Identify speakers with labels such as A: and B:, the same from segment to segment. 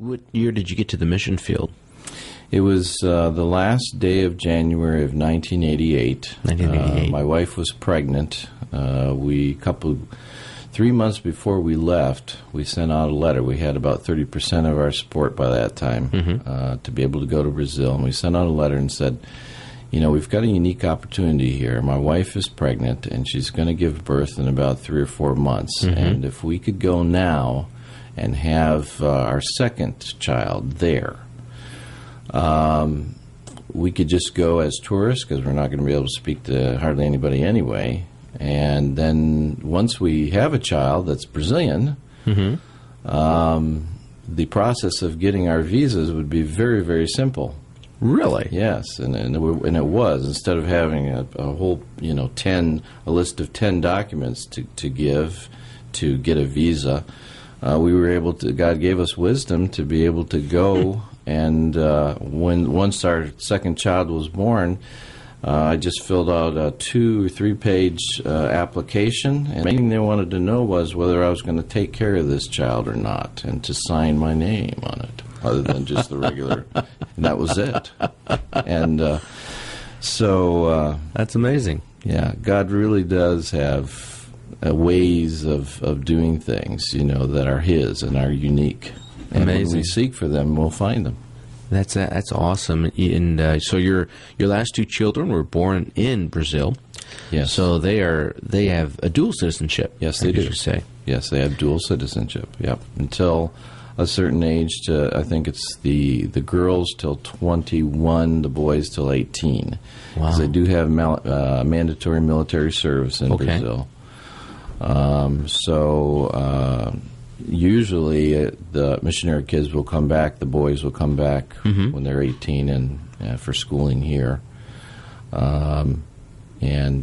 A: What year did you get to the mission field?
B: It was the last day of January of 1988.
A: 1988.
B: My wife was pregnant. 3 months before we left, we sent out a letter. We had about 30% of our support by that time to be able to go to Brazil. And we sent out a letter and said, we've got a unique opportunity here. My wife is pregnant, and she's going to give birth in about 3 or 4 months. And if we could go now and have our second child there, we could just go as tourists because we're not going to be able to speak to hardly anybody anyway. And then once we have a child that's Brazilian, the process of getting our visas would be very, very simple.
A: Really?
B: Yes, and it was. Instead of having a whole, a list of 10 documents to give to get a visa, we were able to. God gave us wisdom to be able to go. And once our second child was born, I just filled out a 2 or 3 page application, and the main thing they wanted to know was whether I was going to take care of this child or not, and to sign my name on it, other than just the regular. And that was it. And so
A: that's amazing.
B: Yeah, God really does have ways of doing things, that are His and are unique. And
A: amazing.
B: When we seek for them, we'll find them.
A: That's awesome. And so your last 2 children were born in Brazil.
B: Yes.
A: So they have a dual citizenship.
B: Yes, they do.
A: You say.
B: Yes, they have dual citizenship. Yep. Until a certain age, I think it's the girls till 21, the boys till 18.
A: Wow.
B: Because they do have mandatory military service in Brazil. Usually, the missionary kids will come back. The boys will come back when they're 18 and for schooling here, and then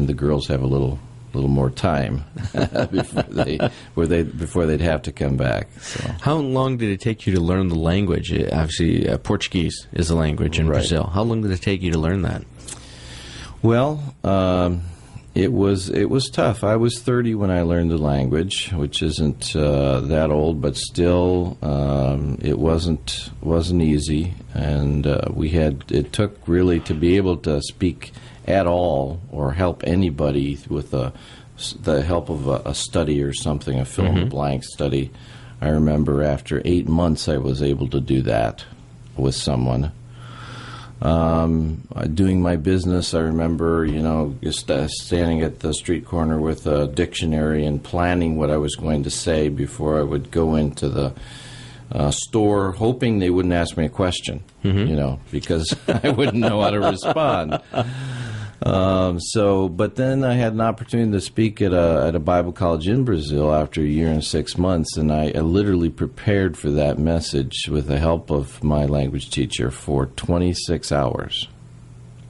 B: the girls have a little more time before they'd have to come back. So.
A: How long did it take you to learn the language? Obviously, Portuguese is a language in Brazil. How long did it take you to learn that?
B: Well. It was tough. I was 30 when I learned the language, which isn't that old, but still it wasn't easy. And it took really to be able to speak at all or help anybody with the help of a study or something, a fill-in-the-blank study. I remember after 8 months I was able to do that with someone. Doing my business, I remember, just standing at the street corner with a dictionary and planning what I was going to say before I would go into the store, hoping they wouldn't ask me a question, because I wouldn't know how to respond. But then I had an opportunity to speak at a Bible college in Brazil after a year and 6 months, and I literally prepared for that message with the help of my language teacher for 26 hours.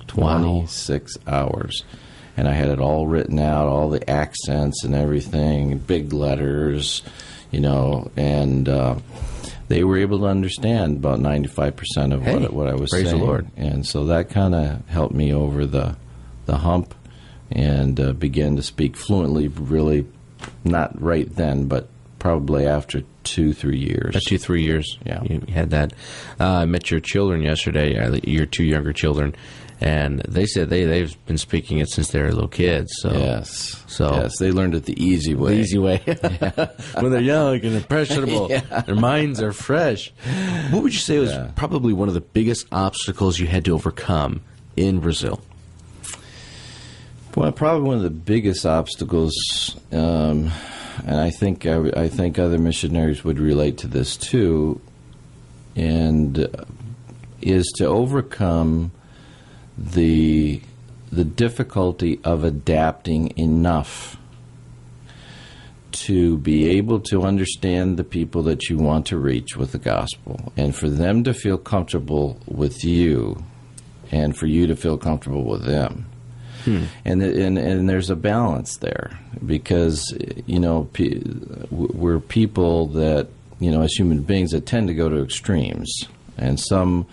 B: 26 hours. And I had it all written out, all the accents and everything, big letters, and they were able to understand about 95% of what I was saying.
A: Praise the Lord.
B: And so that kind of helped me over the hump and began to speak fluently, really not right then, but probably after 2-3 years.
A: 2-3 years.
B: Yeah.
A: You had that. I met your children yesterday, your 2 younger children, and they said they've been speaking it since they were little kids. So.
B: Yes, they learned it the easy way.
A: The easy way. When they're young and impressionable, their minds are fresh. What would you say was probably one of the biggest obstacles you had to overcome in Brazil?
B: Well, probably one of the biggest obstacles, and I think other missionaries would relate to this too, and is to overcome the difficulty of adapting enough to be able to understand the people that you want to reach with the gospel, and for them to feel comfortable with you, and for you to feel comfortable with them. And there's a balance there, because we're people that as human beings that tend to go to extremes, and some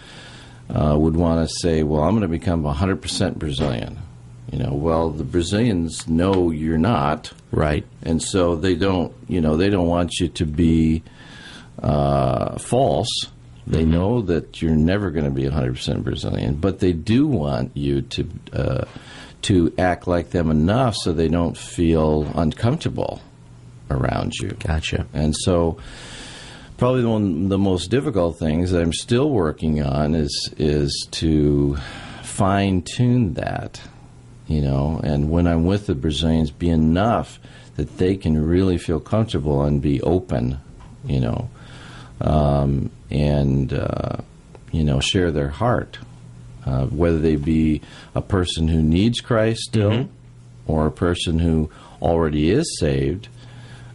B: would want to say, well, I'm going to become 100% Brazilian. Well, the Brazilians know you're not,
A: right,
B: and so they don't want you to be false. They know that you're never going to be 100% Brazilian, but they do want you to act like them enough so they don't feel uncomfortable around you.
A: Gotcha.
B: And so probably one of the most difficult things that I'm still working on is to fine-tune that, and when I'm with the Brazilians, be enough that they can really feel comfortable and be open, share their heart, whether they be a person who needs Christ still or a person who already is saved,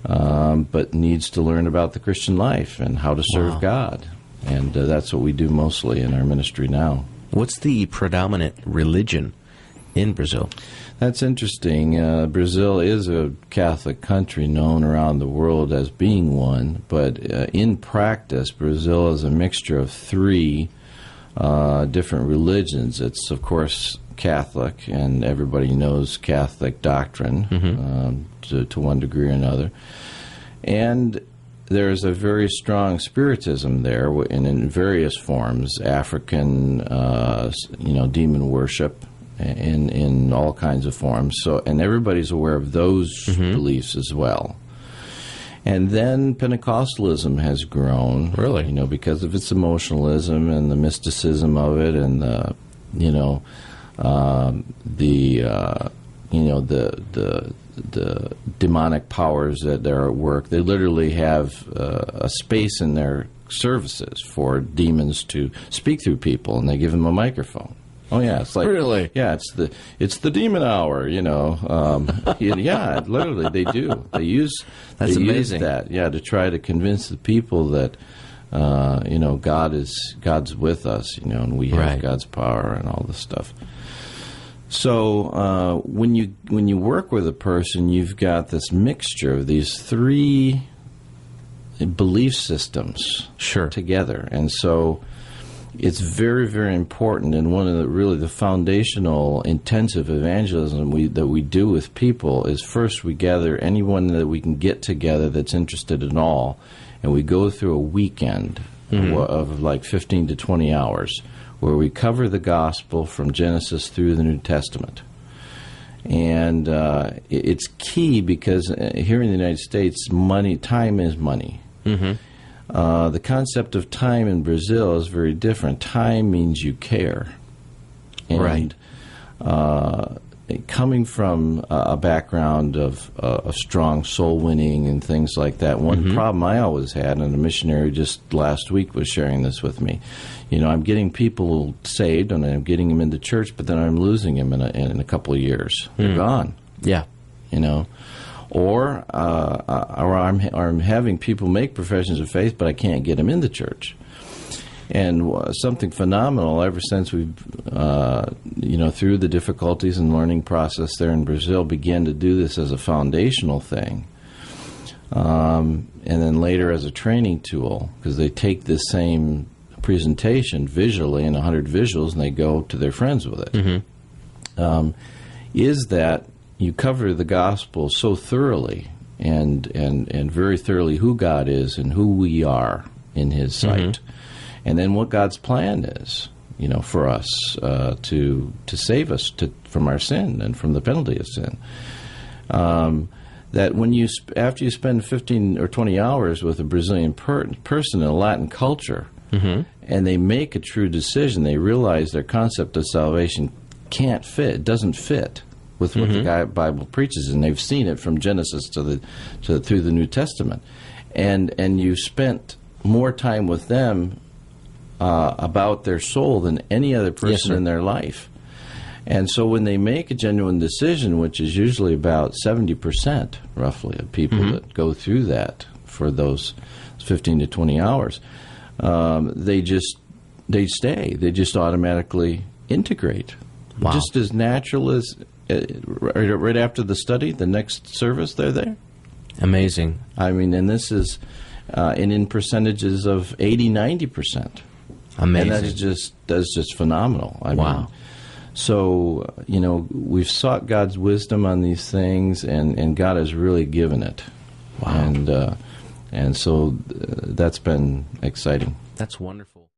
B: but needs to learn about the Christian life and how to serve God. And that's what we do mostly in our ministry now.
A: What's the predominant religion in Brazil?
B: That's interesting. Brazil is a Catholic country known around the world as being one, but in practice, Brazil is a mixture of three different religions. It's, of course, Catholic, and everybody knows Catholic doctrine to one degree or another. And there's a very strong spiritism there, and in various forms, African, demon worship, in all kinds of forms. So, and everybody's aware of those beliefs as well. And then Pentecostalism has grown,
A: really,
B: because of its emotionalism and the mysticism of it, and the demonic powers that are at work. They literally have a space in their services for demons to speak through people, and they give them a microphone. Oh yeah, it's like
A: really,
B: yeah, it's the demon hour, yeah, literally they do. They use
A: amazing.
B: That, to try to convince the people that God's with us, and we have God's power and all this stuff. So when you work with a person, you've got this mixture of these three belief systems together, and so it's very, very important. And one of the foundational intensive evangelism that we do with people is, first we gather anyone that we can get together that's interested in all, and we go through a weekend of like 15 to 20 hours where we cover the gospel from Genesis through the New Testament. And it's key because here in the United States, time is money. The concept of time in Brazil is very different. Time means you care. And coming from a background of strong soul winning and things like that, one problem I always had, and a missionary just last week was sharing this with me, I'm getting people saved and I'm getting them into church, but then I'm losing them in a couple of years. They're gone.
A: Yeah.
B: Or I'm having people make professions of faith, but I can't get them into church. And something phenomenal ever since we've, through the difficulties and learning process there in Brazil, began to do this as a foundational thing. And then later as a training tool, because they take this same presentation visually in 100 visuals and they go to their friends with it. Is that you cover the gospel so thoroughly and very thoroughly who God is and who we are in His sight, and then what God's plan is, for us to save us from our sin and from the penalty of sin. That when after you spend 15 or 20 hours with a Brazilian person in a Latin culture, and they make a true decision, they realize their concept of salvation doesn't fit with what the Bible preaches, and they've seen it from Genesis through the New Testament, and you spent more time with them about their soul than any other person in their life. And so when they make a genuine decision, which is usually about 70% roughly of people that go through that for those 15 to 20 hours, they stay. They just automatically integrate.
A: Wow.
B: Just as natural as right after the study, the next service, they're there.
A: Amazing.
B: I mean, and this is in percentages of 80, 90%.
A: Amazing.
B: And that's just phenomenal. I mean, so, we've sought God's wisdom on these things, and God has really given it.
A: Wow.
B: And so that's been exciting.
A: That's wonderful.